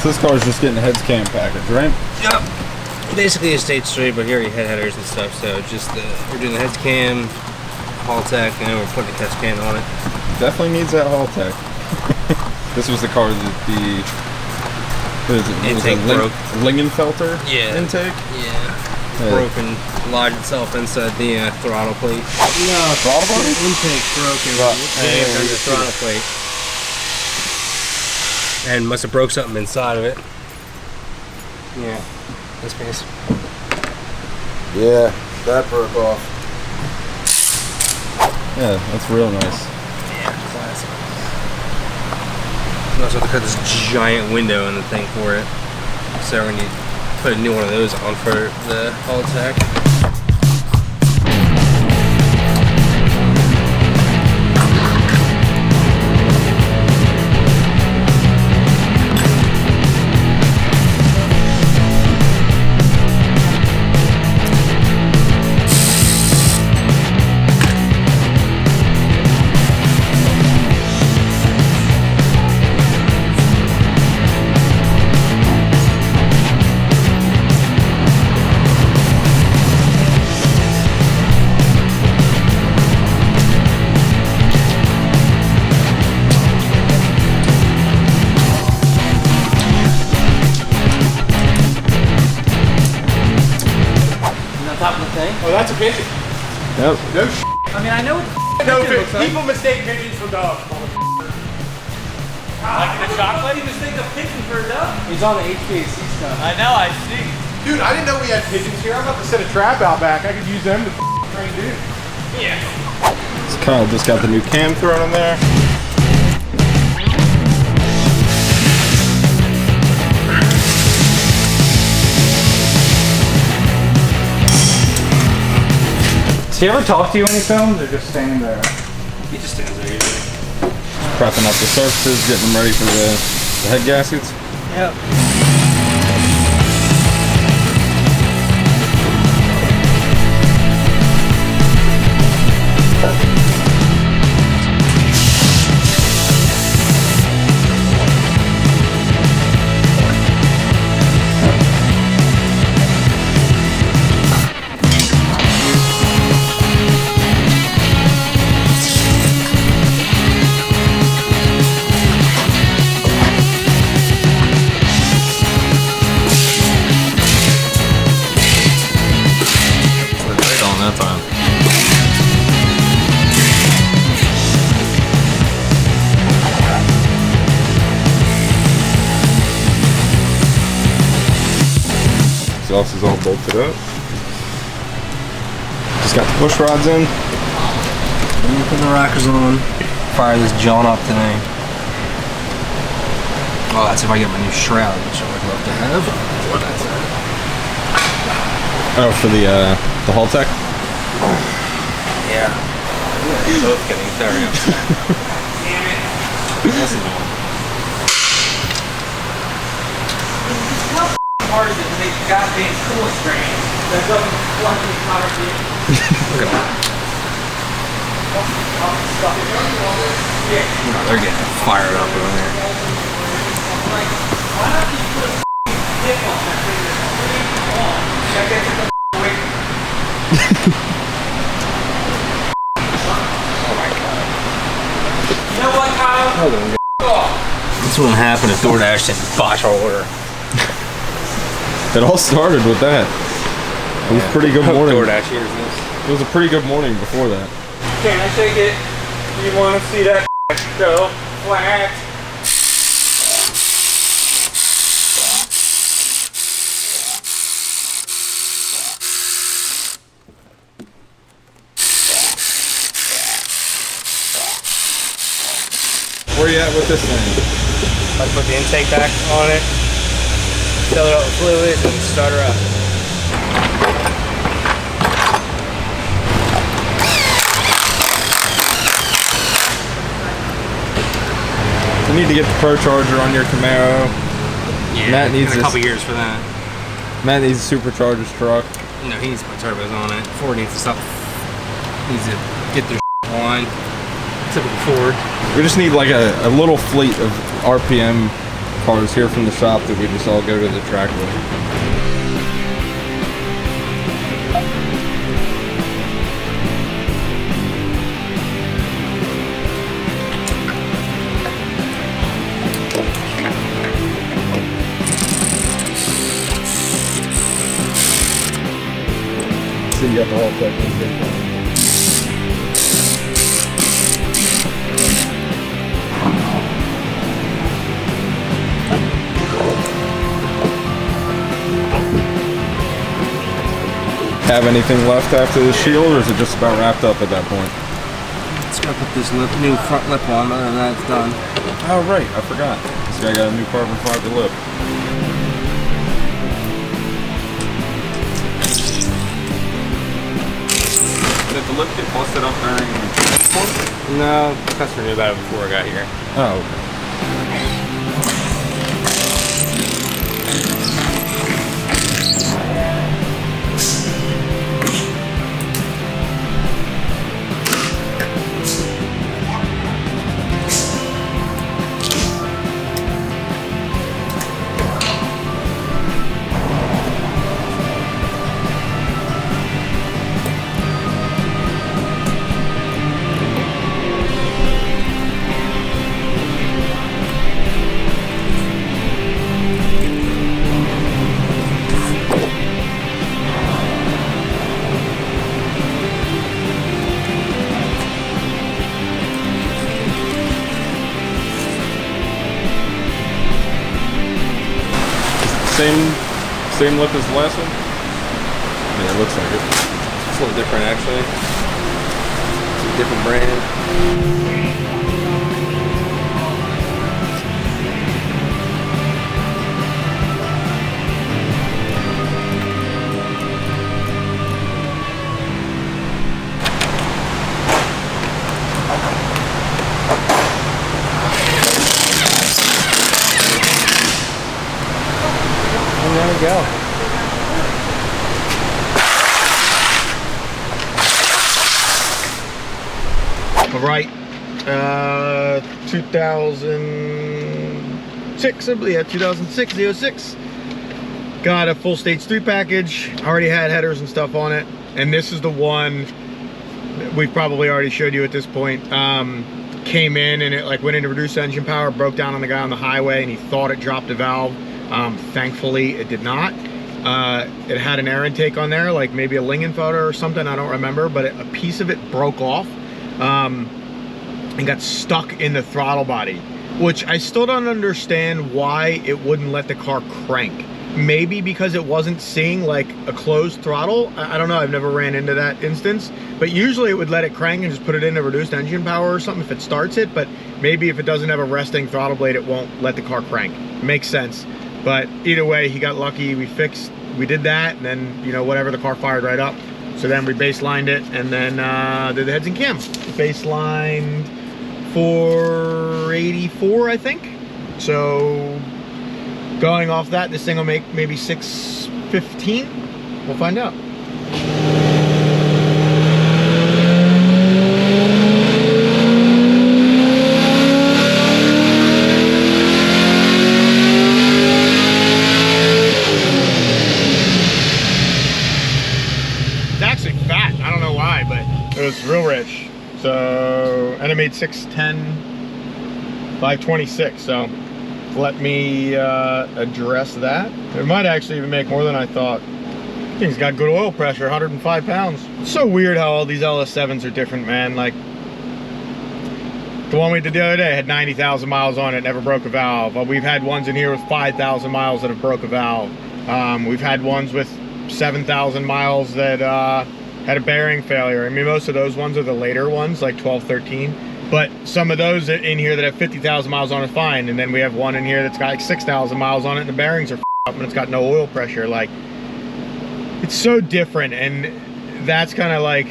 So this car is just getting a heads cam package, right? Yep. Basically a stage 3, but here are your head headers and stuff. So just we're doing the heads cam, Hall Tech, and we're putting the catch can on it. Definitely needs that Hall Tech. This was the car that the intake broke. Lingenfelter intake? Yeah. Broke and lodged itself inside the throttle plate. No, throttle plate? Intake broke and the throttle plate. And must have broke something inside of it. Yeah. This piece. Yeah, that broke off. Yeah, that's real nice. Yeah, classic. We also have to cut this giant window in the thing for it. So we need to put a new one of those on for the Hall Tech. Oh, that's a pigeon. Yep. No I mean, I know what the no pigeon looks like. people mistake pigeons for dogs. Like the chocolate? You mistake a pigeon for a dove? He's on the HVAC stuff. I know, I see. Dude, I didn't know we had pigeons here. I'm about to set a trap out back. I could use them to train dude. Yeah. So Kyle just got the new cam thrown in there. Does he ever talk to you when he films, or just standing there? He just stands there usually. Prepping up the surfaces, getting them ready for the head gaskets. Yep. That time. Exhaust is all bolted up. Just got the push rods in. Put the rockers on. Fire this John up today. Oh, that's if I get my new shroud, which I would love to have. Oh, for the Hall Tech? Yeah. We're both getting very upset. Damn it. That's annoying. How hard is it to make goddamn cool screen that doesn't plug in the power vehicle? Look at that. They're getting fired up over there. Like, why not just put a dick on that thing that's pretty long? Check that shit away from me. You know what, Kyle? This wouldn't happen if DoorDash didn't botch our order. It all started with that. It was a pretty good morning. DoorDash hears this. It was a pretty good morning before that. Can I take it? You want to see that go flat? Where you at with this thing? I put the intake back on it, fill it up with fluid, and start her up. You need to get the Pro Charger on your Camaro. Yeah, Matt needs a couple years for that. Matt needs a supercharged truck. No, he needs to put turbos on it. Ford needs to stop. Needs to get their on. Typical Ford. We just need like a little fleet of RPM cars here from the shop that we just all go to the track with. So you got the whole section. Have anything left after the shield, or is it just about wrapped up at that point? Just gotta put this new front lip on, other than that, it's done. Oh, right, I forgot. This guy got a new carbon fiber lip. Did the lip get busted up during transport? No, the customer knew about it before I got here. Oh, okay. Same lip as the last one? Yeah, it looks like it. It's a little different, actually. It's a different brand. And there we go. All right, 2006, I believe, 2006, Z06. Got a full stage 3 package, already had headers and stuff on it. And this is the one that we've probably already showed you at this point. Came in and it like went into reduced engine power, broke down on the guy on the highway, and he thought it dropped a valve. Thankfully it did not. It had an air intake on there, like maybe a Lingen photo or something, I don't remember, but a piece of it broke off and got stuck in the throttle body, which I still don't understand why it wouldn't let the car crank. Maybe because it wasn't seeing like a closed throttle. I don't know, I've never ran into that instance, but usually it would let it crank and just put it into reduced engine power or something if it starts it, but maybe if it doesn't have a resting throttle blade, it won't let the car crank. Makes sense. But either way, he got lucky. We did that, and then, you know, whatever, the car fired right up. So then we baselined it, and then did the heads and cam. Baselined 484, I think. So going off that, this thing will make maybe 615. We'll find out. It was real rich. So, and it made 610, 526. So let me address that. It might actually even make more than I thought. Thing's got good oil pressure, 105 pounds. It's so weird how all these LS7s are different, man. Like the one we did the other day had 90,000 miles on it, never broke a valve. We've had ones in here with 5,000 miles that have broke a valve. We've had ones with 7,000 miles that had a bearing failure. I mean, most of those ones are the later ones, like 12, 13. But some of those in here that have 50,000 miles on it, fine. And then we have one in here that's got like 6,000 miles on it, and the bearings are up, and it's got no oil pressure. Like, it's so different. And that's kind of like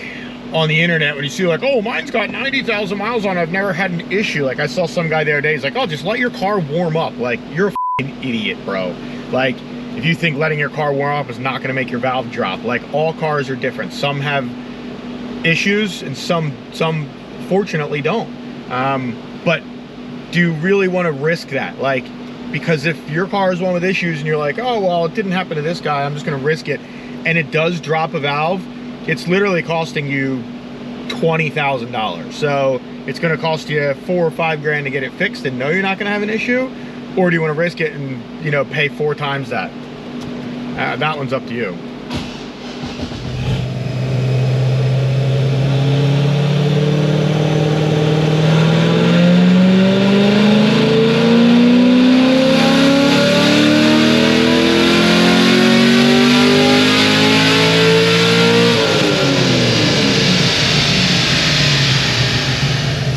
on the internet when you see like, oh, mine's got 90,000 miles on it, I've never had an issue. Like, I saw some guy the other day, he's like, oh, just let your car warm up. Like, you're a idiot, bro. Like, if you think letting your car warm up is not going to make your valve drop, like, all cars are different. Some have issues and some fortunately don't. But do you really want to risk that? Like, because if your car is one with issues and you're like, oh, well, it didn't happen to this guy, I'm just gonna risk it, and it does drop a valve, it's literally costing you $20,000. So it's gonna cost you $4 or $5 grand to get it fixed and know you're not gonna have an issue, or do you wanna risk it and, you know, pay 4 times that? That one's up to you.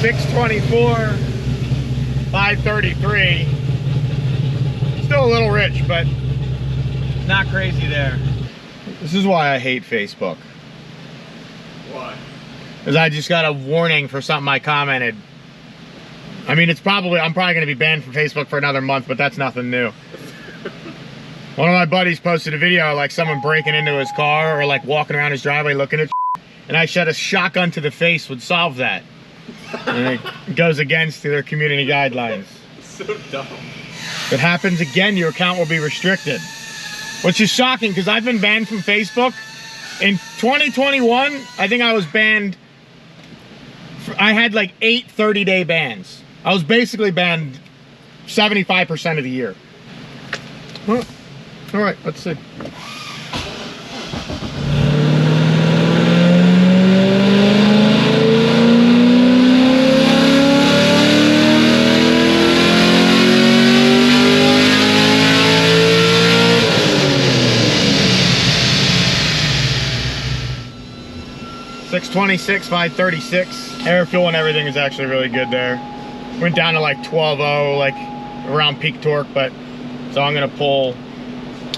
$624, $533. Still a little rich, but not crazy there. This is why I hate Facebook. Why? Because I just got a warning for something I commented. I mean, I'm probably going to be banned from Facebook for another month, but that's nothing new. One of my buddies posted a video like someone breaking into his car or like walking around his driveway looking at and I said a shotgun to the face would solve that. And it goes against their community guidelines. So dumb. If it happens again, your account will be restricted. Which is shocking because I've been banned from Facebook. In 2021, I think I was banned. I had like 8 30-day bans. I was basically banned 75% of the year. Well, all right, let's see. $626, $536. Air, fuel, and everything is actually really good there. Went down to like 12.0, like around peak torque, but so I'm gonna pull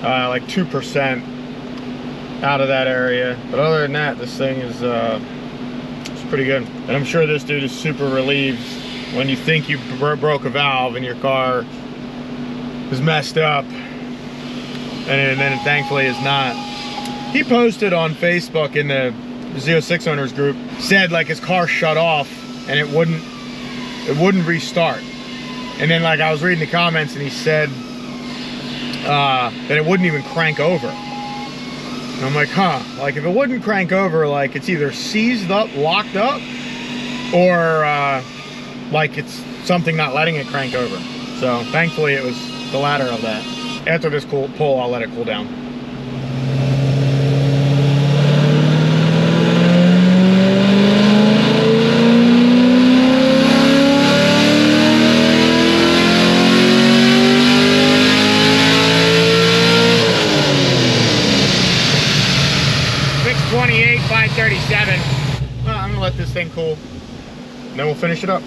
like 2% out of that area. But other than that, this thing is it's pretty good. And I'm sure this dude is super relieved when you think you broke a valve and your car is messed up, and then thankfully is not. He posted on Facebook in the Z06 owners group, said like his car shut off and it wouldn't restart. And then like I was reading the comments and he said that it wouldn't even crank over. And I'm like, huh, like if it wouldn't crank over, like it's either seized up, locked up, or like it's something not letting it crank over. So thankfully it was the latter of that. After this pull, I'll let it cool down. I'm gonna let this thing cool, and then we'll finish it up.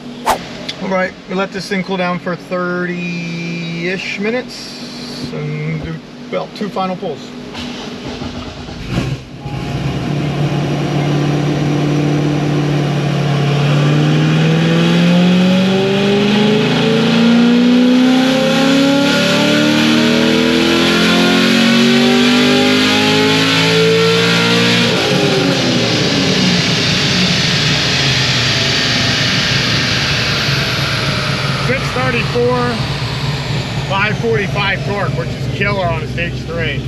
All right, we let this thing cool down for 30-ish minutes, and do about 2 final pulls. .34, 545 torque, which is killer on a stage 3.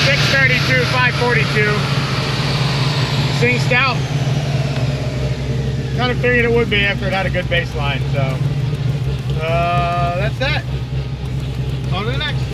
.632, 542. Synced out. Kind of figured it would be after it had a good baseline, so that's that. On to the next.